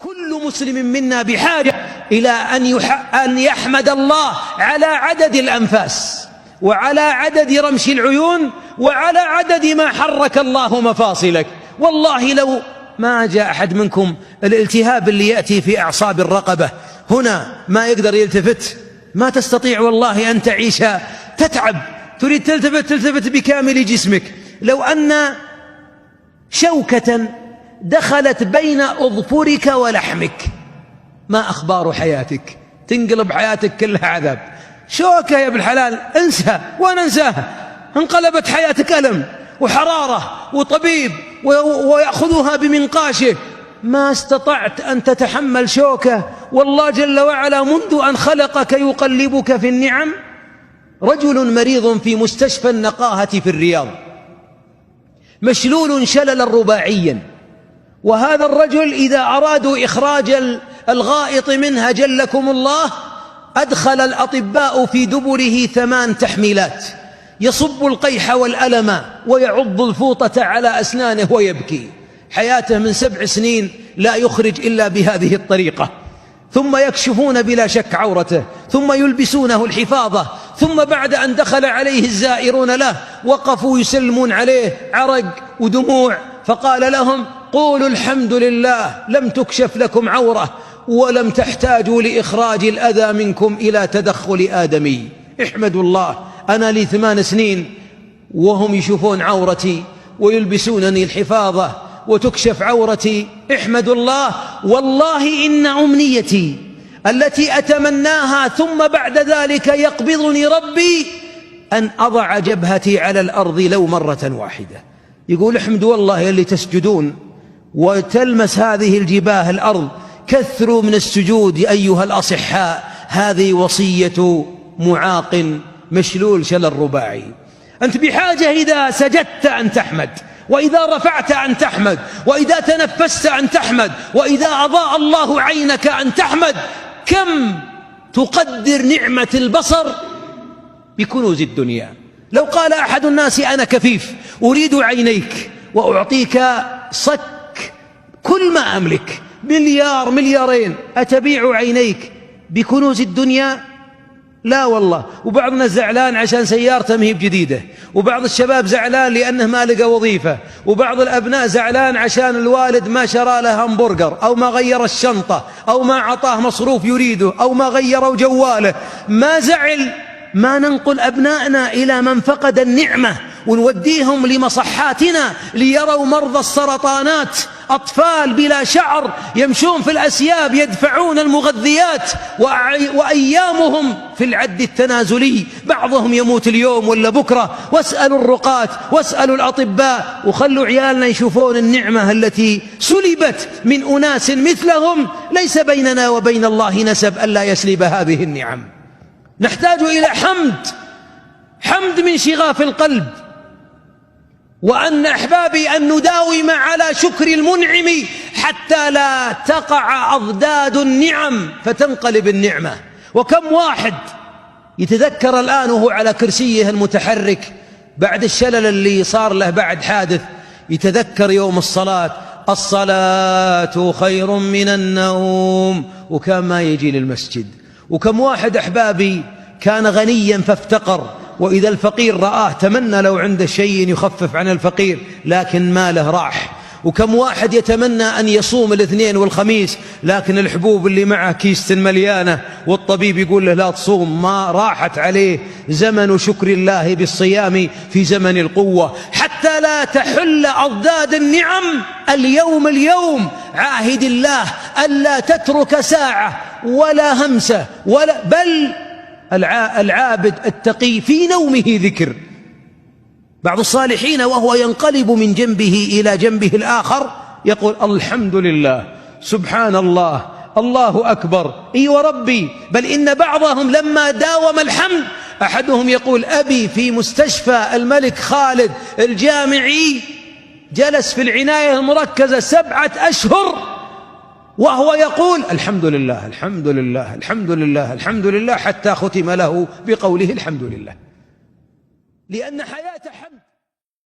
كل مسلم منا بحاجة إلى أن يحمد الله على عدد الأنفاس، وعلى عدد رمش العيون، وعلى عدد ما حرك الله مفاصلك. والله لو ما جاء أحد منكم الالتهاب اللي يأتي في أعصاب الرقبة هنا ما يقدر يلتفت، ما تستطيع والله أن تعيش، تتعب، تريد تلتفت بكامل جسمك. لو أن شوكة دخلت بين أظفرك ولحمك ما أخبار حياتك؟ تنقلب حياتك كلها عذاب. شوكة يا ابن الحلال انسى وأنا انساها، انقلبت حياتك ألم وحرارة وطبيب ويأخذها بمنقاشه. ما استطعت أن تتحمل شوكة، والله جل وعلا منذ أن خلقك يقلبك في النعم. رجل مريض في مستشفى النقاهة في الرياض، مشلول شللا رباعيا، وهذا الرجل إذا أرادوا إخراج الغائط منها جلكم الله أدخل الأطباء في دبره 8 تحميلات، يصب القيح والألم ويعض الفوطة على أسنانه ويبكي. حياته من 7 سنين لا يخرج إلا بهذه الطريقة، ثم يكشفون بلا شك عورته، ثم يلبسونه الحفاظة، ثم بعد أن دخل عليه الزائرون له وقفوا يسلمون عليه عرق ودموع، فقال لهم: قولوا الحمد لله لم تكشف لكم عورة ولم تحتاجوا لإخراج الأذى منكم إلى تدخل آدمي. احمدوا الله، أنا لي 8 سنين وهم يشوفون عورتي ويلبسونني الحفاظة وتكشف عورتي. احمدوا الله. والله إن أمنيتي التي أتمناها ثم بعد ذلك يقبضني ربي أن أضع جبهتي على الأرض لو مرة واحدة. يقول: احمدوا والله اللي تسجدون وتلمس هذه الجباه الأرض، كثروا من السجود أيها الأصحاء. هذه وصية معاق مشلول شلل رباعي. أنت بحاجة إذا سجدت أن تحمد، وإذا رفعت أن تحمد، وإذا تنفست أن تحمد، وإذا أضاء الله عينك أن تحمد. كم تقدر نعمة البصر بكنوز الدنيا. لو قال أحد الناس: أنا كفيف أريد عينيك وأعطيك صك كل ما أملك، 1 2 مليار، أتبيع عينيك بكنوز الدنيا؟ لا والله. وبعضنا زعلان عشان سيارته مهي بجديدة، وبعض الشباب زعلان لأنه ما لقى وظيفة، وبعض الأبناء زعلان عشان الوالد ما شرى له همبرجر، أو ما غير الشنطة، أو ما عطاه مصروف يريده، أو ما غيروا جواله. ما زعل. ما ننقل أبنائنا إلى من فقد النعمة ونوديهم لمصحاتنا ليروا مرضى السرطانات، أطفال بلا شعر يمشون في الأسياب يدفعون المغذيات، وأيامهم في العد التنازلي، بعضهم يموت اليوم ولا بكرة. واسألوا الرقاة واسألوا الأطباء، وخلوا عيالنا يشوفون النعمة التي سلبت من أناس مثلهم. ليس بيننا وبين الله نسب ألا يسلب هذه النعم. نحتاج إلى حمد من شغاف القلب، وأن أحبابي أن نداوم على شكر المنعم حتى لا تقع أضداد النعم فتنقلب النعمة. وكم واحد يتذكر الآن وهو على كرسيه المتحرك بعد الشلل اللي صار له بعد حادث، يتذكر يوم الصلاة خير من النوم، وكان ما يجي للمسجد. وكم واحد أحبابي كان غنيا فافتقر، وإذا الفقير رآه تمنى لو عنده شيء يخفف عن الفقير، لكن ماله راح. وكم واحد يتمنى أن يصوم الاثنين والخميس، لكن الحبوب اللي معه كيسة مليانة والطبيب يقول له لا تصوم، ما راحت عليه. زمن شكر الله بالصيام في زمن القوة، حتى لا تحل أضداد النعم. اليوم عاهد الله ألا تترك ساعة ولا همسة بل العابد التقي في نومه ذكر. بعض الصالحين وهو ينقلب من جنبه إلى جنبه الآخر يقول: الحمد لله، سبحان الله، الله أكبر، إي وربي. بل إن بعضهم لما داوم الحمد، أحدهم يقول: أبي في مستشفى الملك خالد الجامعي جلس في العناية المركزة 7 أشهر وهو يقول: الحمد لله الحمد لله الحمد لله الحمد لله، حتى ختم له بقوله: الحمد لله. لأن حياة حمد.